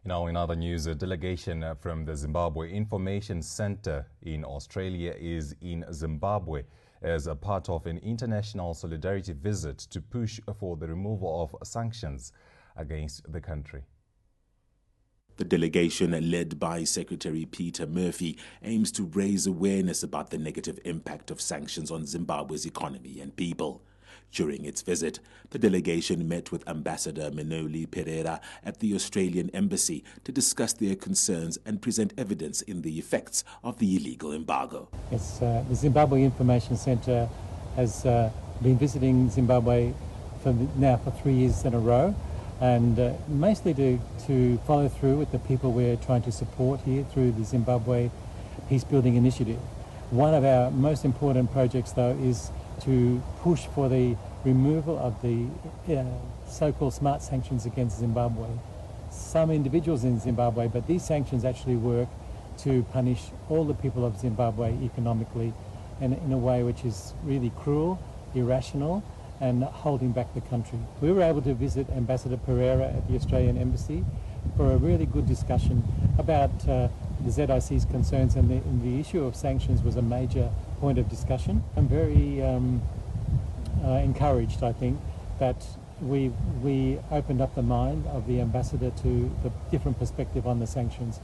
Now, in other news, a delegation from the Zimbabwe Information Centre in Australia is in Zimbabwe as a part of an international solidarity visit to push for the removal of sanctions against the country. The delegation, led by Secretary Peter Murphy, aims to raise awareness about the negative impact of sanctions on Zimbabwe's economy and people. During its visit, the delegation met with Ambassador Minoli Pereira at the Australian Embassy to discuss their concerns and present evidence in the effects of the illegal embargo. Yes, the Zimbabwe Information Centre has been visiting Zimbabwe now for 3 years in a row, and mostly to follow through with the people we're trying to support here through the Zimbabwe Peace Building Initiative. One of our most important projects, though, is to push for the removal of the so-called smart sanctions against Zimbabwe. Some individuals in Zimbabwe, but these sanctions actually work to punish all the people of Zimbabwe economically and in a way which is really cruel, irrational, and holding back the country. We were able to visit Ambassador Pereira at the Australian Embassy for a really good discussion about the ZIC's concerns, and the issue of sanctions was a major point of discussion. I'm very encouraged, I think, that we opened up the mind of the ambassador to the different perspective on the sanctions.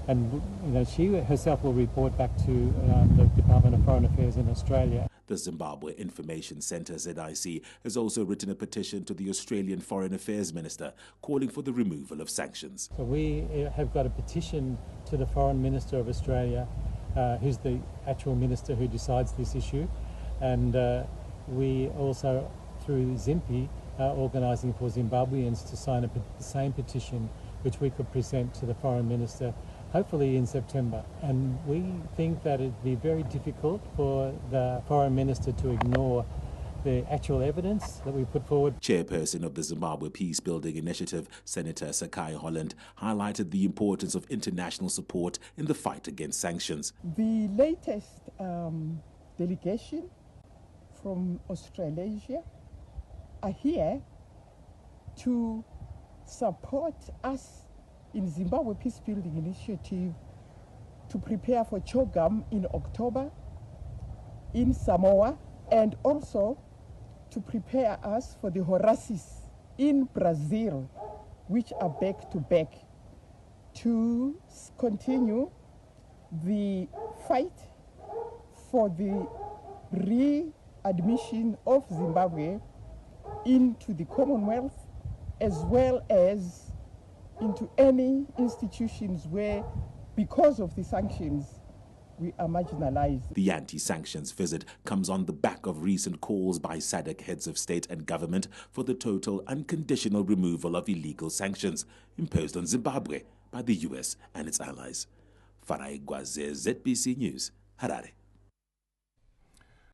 And she herself will report back to the Department of Foreign Affairs in Australia. The Zimbabwe Information Centre, ZIC, has also written a petition to the Australian Foreign Affairs Minister calling for the removal of sanctions. So we have got a petition to the Foreign Minister of Australia, who's the actual minister who decides this issue, and we also, through ZIMPI, are organising for Zimbabweans to sign the same petition, which we could present to the Foreign Minister hopefully in September. And we think that it'd be very difficult for the Foreign Minister to ignore the actual evidence that we put forward. Chairperson of the Zimbabwe Peace Building Initiative, Senator Sekai Holland, highlighted the importance of international support in the fight against sanctions. The latest delegation from Australasia are here to support us in Zimbabwe Peace Building Initiative to prepare for CHOGM in October in Samoa, and also to prepare us for the Horaces in Brazil, which are back to back, to continue the fight for the readmission of Zimbabwe into the Commonwealth, as well as into any institutions where, because of the sanctions, we are marginalized. The anti-sanctions visit comes on the back of recent calls by SADC heads of state and government for the total unconditional removal of illegal sanctions imposed on Zimbabwe by the US and its allies. Farai Gwaze, ZBC News, Harare.